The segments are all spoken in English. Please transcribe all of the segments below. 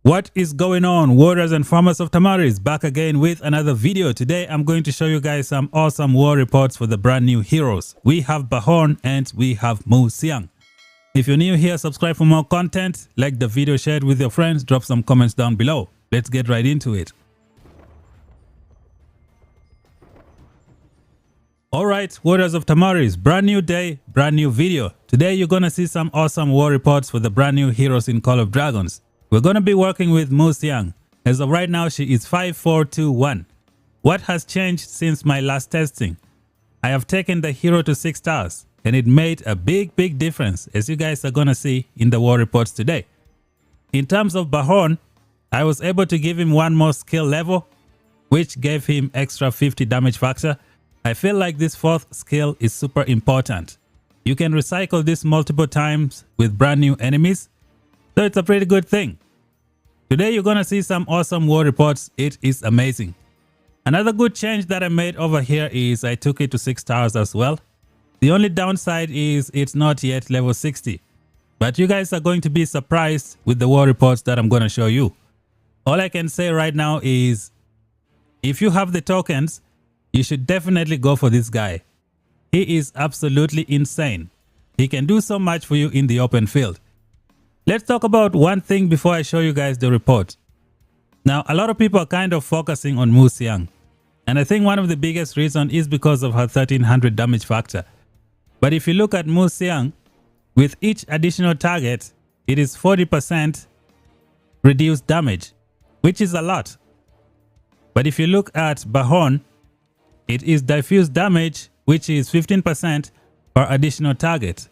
What is going on, warriors and farmers of Tamaris? Back again with another video. Today I'm going to show you guys some awesome war reports for the brand new heroes. We have Bahorn and we have Mu Xiang. If you're new here, subscribe for more content, like the video, share it with your friends, drop some comments down below. Let's get right into it. Alright, warriors of Tamaris, brand new day, brand new video. Today you're gonna see some awesome war reports for the brand new heroes in Call of Dragons. We're going to be working with Mu Xiang. As of right now, she is 5421. What has changed since my last testing? I have taken the hero to 6 stars and it made a big difference, as you guys are going to see in the war reports today. In terms of Bahorn, I was able to give him one more skill level, which gave him extra 50 damage factor. I feel like this 4th skill is super important. You can recycle this multiple times with brand new enemies. So it's a pretty good thing. Today you're gonna see some awesome war reports. It is amazing. Another good change that I made over here is I took it to 6 stars as well. The only downside is it's not yet level 60. But you guys are going to be surprised with the war reports that I'm gonna show you. All I can say right now is if you have the tokens, you should definitely go for this guy. He is absolutely insane. He can do so much for you in the open field. Let's talk about one thing before I show you guys the report. Now, a lot of people are kind of focusing on Mu Xiang. And I think one of the biggest reasons is because of her 1300 damage factor. But if you look at Mu Xiang, with each additional target, it is 40% reduced damage, which is a lot. But if you look at Bahorn, it is diffuse damage, which is 15% per additional target.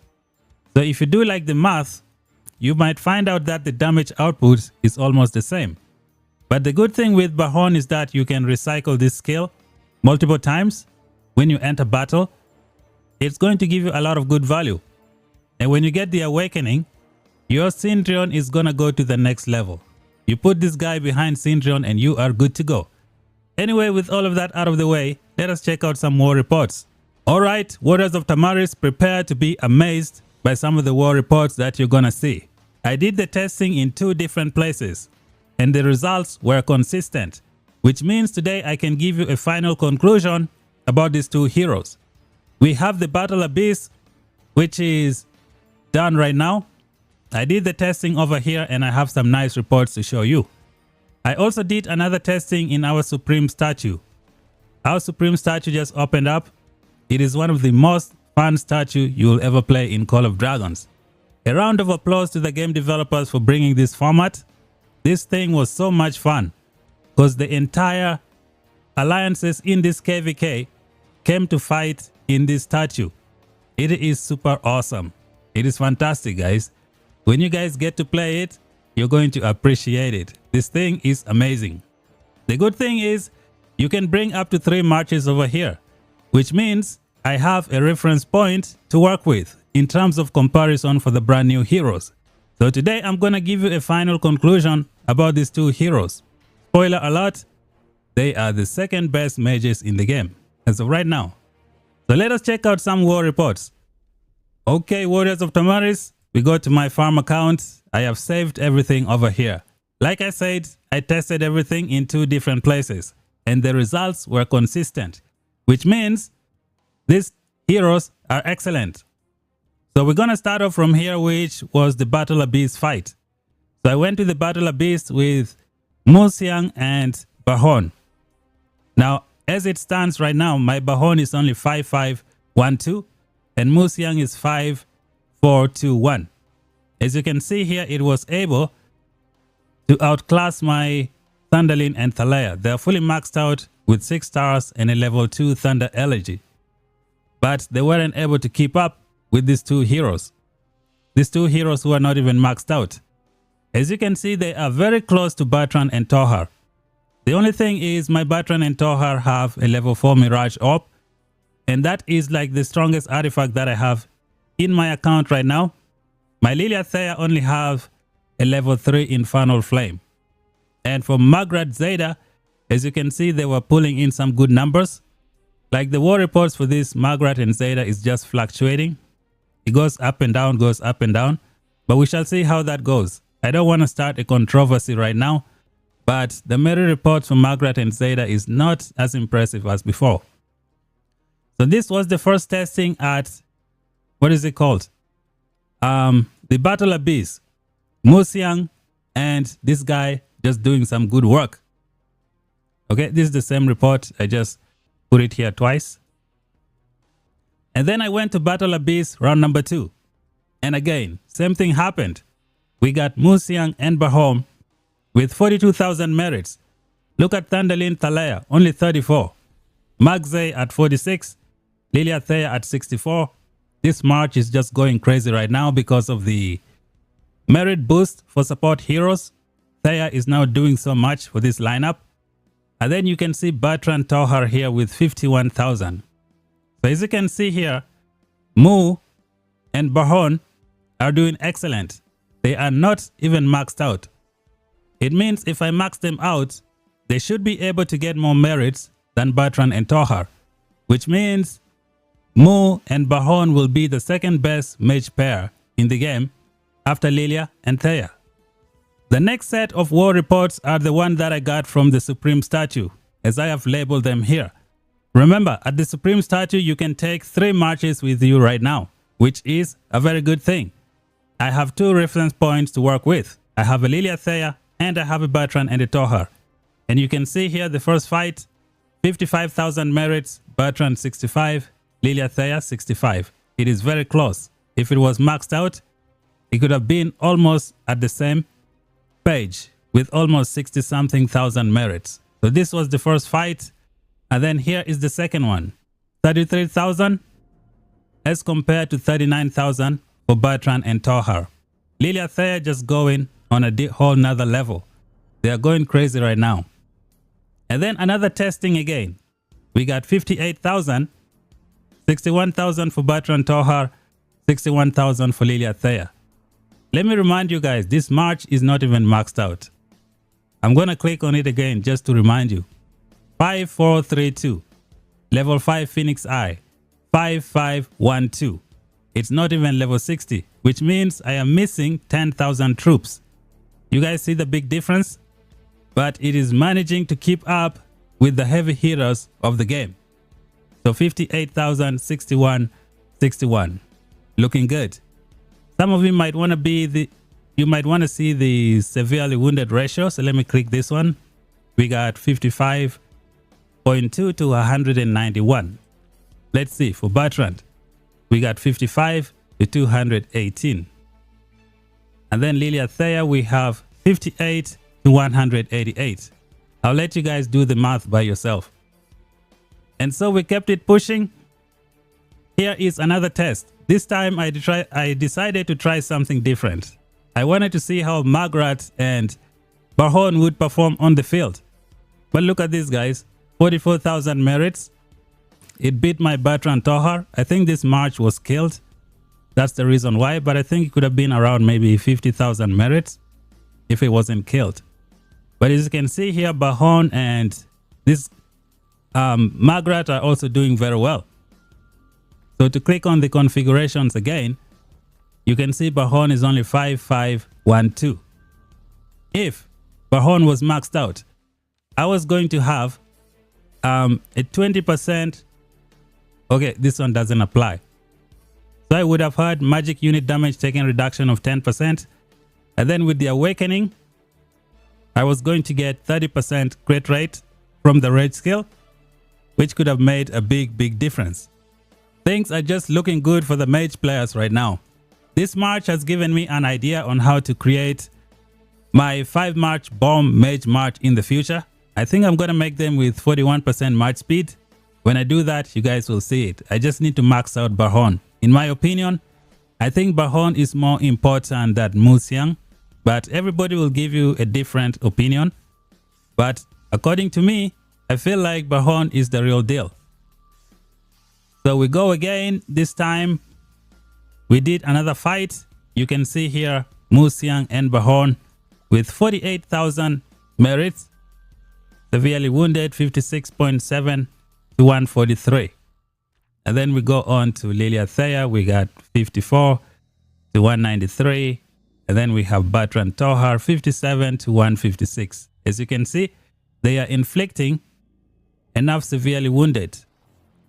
So if you do like the math, you might find out that the damage output is almost the same. But the good thing with Bahorn is that you can recycle this skill multiple times when you enter battle. It's going to give you a lot of good value. And when you get the awakening, your Cindrion is going to go to the next level. You put this guy behind Cindrion and you are good to go. Anyway, with all of that out of the way, let us check out some more reports. Alright, warriors of Tamaris, prepare to be amazed by some of the war reports that you're gonna see. I did the testing in 2 different places and the results were consistent, which means today I can give you a final conclusion about these 2 heroes. We have the Battle Abyss, which is done right now. I did the testing over here and I have some nice reports to show you. I also did another testing in our Supreme statue. Our Supreme statue just opened up. It is one of the most fun statue you will ever play in Call of Dragons. A round of applause to the game developers for bringing this format. This thing was so much fun because the entire alliances in this KVK came to fight in this statue. It is super awesome. It is fantastic, guys. When you guys get to play it, you're going to appreciate it. This thing is amazing. The good thing is you can bring up to 3 marches over here, which means I have a reference point to work with in terms of comparison for the brand new heroes. So today I'm going to give you a final conclusion about these 2 heroes. Spoiler alert, they are the 2nd best mages in the game as of right now. So let us check out some war reports. Okay, warriors of Tamaris, we go to my farm account. I have saved everything over here. Like I said, I tested everything in 2 different places and the results were consistent, which means these heroes are excellent. So we're going to start off from here, which was the Battle Abyss fight. So I went to the Battle Abyss with Mu Xiang and Bahorn. Now, as it stands right now, my Bahorn is only 5512 and Mu Xiang is 5421. As you can see here, it was able to outclass my Thunderlin and Thalea. They are fully maxed out with 6 stars and a level 2 Thunder Elegy. But they weren't able to keep up with these 2 heroes. These 2 heroes who are not even maxed out. As you can see, they are very close to Bertrand and Tohar. The only thing is my Bertrand and Tohar have a level 4 Mirage Orb. And that is like the strongest artifact that I have in my account right now. My Lilia Thea only have a level 3 Infernal Flame. And for Magrat Zeta, as you can see, they were pulling in some good numbers. Like the war reports for this Magrat and Zeta is just fluctuating. It goes up and down, goes up and down. But we shall see how that goes. I don't want to start a controversy right now, but the merit reports from Margaret and Zayda is not as impressive as before. So this was the first testing at, what is it called? The Battle Abyss. Musiang and this guy just doing some good work. Okay, this is the same report. I just put it here twice. And then I went to Battle Abyss round number 2. And again, same thing happened. We got Musiang and Bahom with 42,000 merits. Look at Thunderlin Thalea, only 34. Magzay at 46. Lilia Thea at 64. This March is just going crazy right now because of the merit boost for support heroes. Thea is now doing so much for this lineup. And then you can see Bertrand Tohar here with 51,000. So as you can see here, Mu and Bahon are doing excellent. They are not even maxed out. It means if I max them out, they should be able to get more merits than Bertrand and Tohar, which means Mu and Bahon will be the second best mage pair in the game after Lilia and Thea. The next set of war reports are the one that I got from the Supreme Statue, as I have labeled them here. Remember, at the Supreme Statue, you can take 3 marches with you right now, which is a very good thing. I have 2 reference points to work with. I have a Lilia Thea and I have a Bertrand and a Tohar. And you can see here the first fight, 55,000 merits, Bertrand 65, Lilia Thea 65. It is very close. If it was maxed out, it could have been almost at the same page with almost 60-something thousand merits. So this was the first fight. And then here is the second one. 33,000 as compared to 39,000 for Bertrand and Tohar. Lilia Thea just going on a whole nother level. They are going crazy right now. And then another testing again. We got 58,000, 61,000 for Bertrand Tohar, 61,000 for Lilia Thea. Let me remind you guys, this March is not even maxed out. I'm going to click on it again just to remind you. 5432, level 5 Phoenix Eye, 5512. It's not even level 60, which means I am missing 10,000 troops. You guys see the big difference? But it is managing to keep up with the heavy hitters of the game. So 58,000, 61, 61. Looking good. Some of you might want to see the severely wounded ratio. So let me click this one. We got 55.2 to 191. Let's see for Bertrand. We got 55 to 218. And then Lilia Thea, we have 58 to 188. I'll let you guys do the math by yourself. And so we kept it pushing. Here is another test. This time I decided to try something different. I wanted to see how Margaret and Bahon would perform on the field. But look at this, guys. 44,000 merits. It beat my Bertrand Tohar. I think this March was killed. That's the reason why. But I think it could have been around maybe 50,000 merits if it wasn't killed. But as you can see here, Bahon and this Margaret are also doing very well. So to click on the configurations again, you can see Bahon is only 5512. If Bahon was maxed out, I was going to have a 20%. Okay, this one doesn't apply. So I would have had magic unit damage taking reduction of 10%. And then with the awakening, I was going to get 30% crit rate from the rage skill, which could have made a big difference. Things are just looking good for the mage players right now. This March has given me an idea on how to create my 5 March bomb mage March in the future. I think I'm going to make them with 41% March speed. When I do that, you guys will see it. I just need to max out Bahon. In my opinion, I think Bahon is more important than Musiang, but everybody will give you a different opinion. But according to me, I feel like Bahon is the real deal. So we go again. This time we did another fight. You can see here Musiang and Bahon with 48,000 merits. Severely wounded 56.7 to 143. And then we go on to Lilia Thea. We got 54 to 193. And then we have Bertrand Tohar 57 to 156. As you can see, they are inflicting enough severely wounded,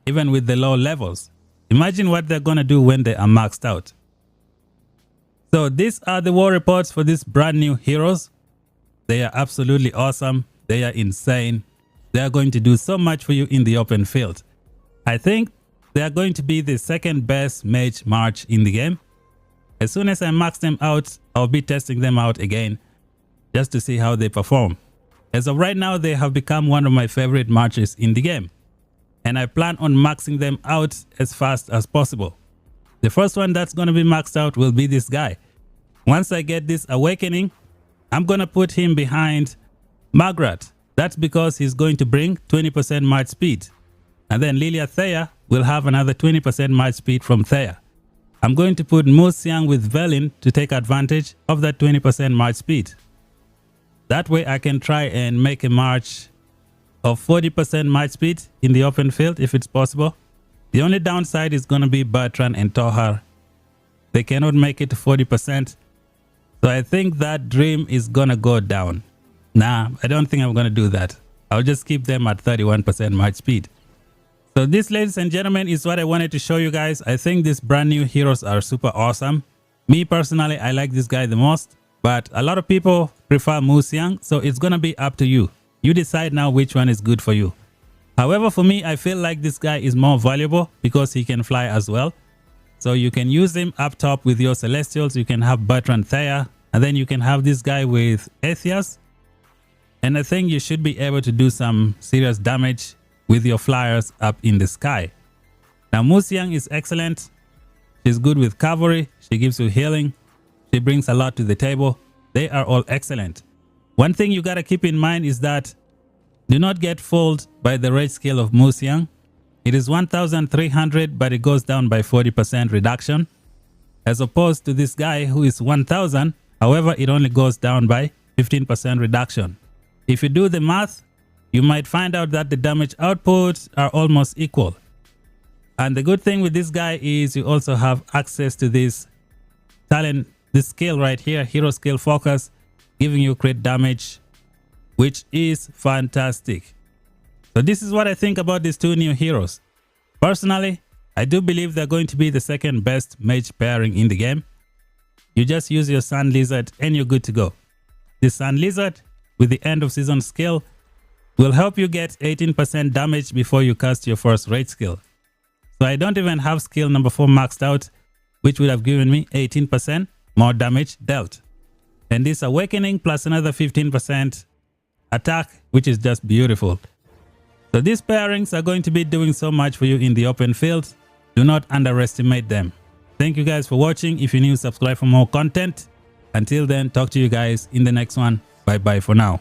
even with the low levels. Imagine what they're going to do when they are maxed out. So these are the war reports for these brand new heroes. They are absolutely awesome. They are insane. They are going to do so much for you in the open field. I think they are going to be the second best mage march in the game. As soon as I max them out, I'll be testing them out again just to see how they perform. As of right now, they have become one of my favorite marches in the game, and I plan on maxing them out as fast as possible. The first one that's going to be maxed out will be this guy. Once I get this awakening, I'm going to put him behind Magrat. That's because he's going to bring 20% march speed. And then Lilia Thea will have another 20% march speed from Thea. I'm going to put Mu Xiang with Velin to take advantage of that 20% march speed. That way I can try and make a march of 40% march speed in the open field if it's possible. The only downside is going to be Bertrand and Tohar. They cannot make it to 40%. So I think that dream is going to go down. Nah, I don't think I'm going to do that. I'll just keep them at 31% march speed. So this, ladies and gentlemen, is what I wanted to show you guys. I think these brand new heroes are super awesome. Me personally, I like this guy the most, but a lot of people prefer Mu Xiang, so it's going to be up to you. You decide now which one is good for you. However, for me, I feel like this guy is more valuable because he can fly as well. So you can use him up top with your Celestials. You can have Bertrand Thea, and then you can have this guy with Aethias. And I think you should be able to do some serious damage with your flyers up in the sky. Now, Mu Xiang is excellent. She's good with cavalry. She gives you healing. She brings a lot to the table. They are all excellent. One thing you gotta keep in mind is that do not get fooled by the rage skill of Mu Xiang. It is 1,300, but it goes down by 40% reduction, as opposed to this guy who is 1,000. However, it only goes down by 15% reduction. If you do the math, you might find out that the damage outputs are almost equal. And the good thing with this guy is you also have access to this talent, this skill right here, hero skill focus, giving you crit damage, which is fantastic. So this is what I think about these two new heroes. Personally, I do believe they're going to be the second best mage pairing in the game. You just use your Sun Lizard and you're good to go. The Sun Lizard with the end of season skill will help you get 18% damage before you cast your first raid skill. So I don't even have skill number 4 maxed out, which would have given me 18% more damage dealt. And this awakening plus another 15% attack, which is just beautiful. So these pairings are going to be doing so much for you in the open field. Do not underestimate them. Thank you guys for watching. If you're new, subscribe for more content. Until then, talk to you guys in the next one. Bye bye for now.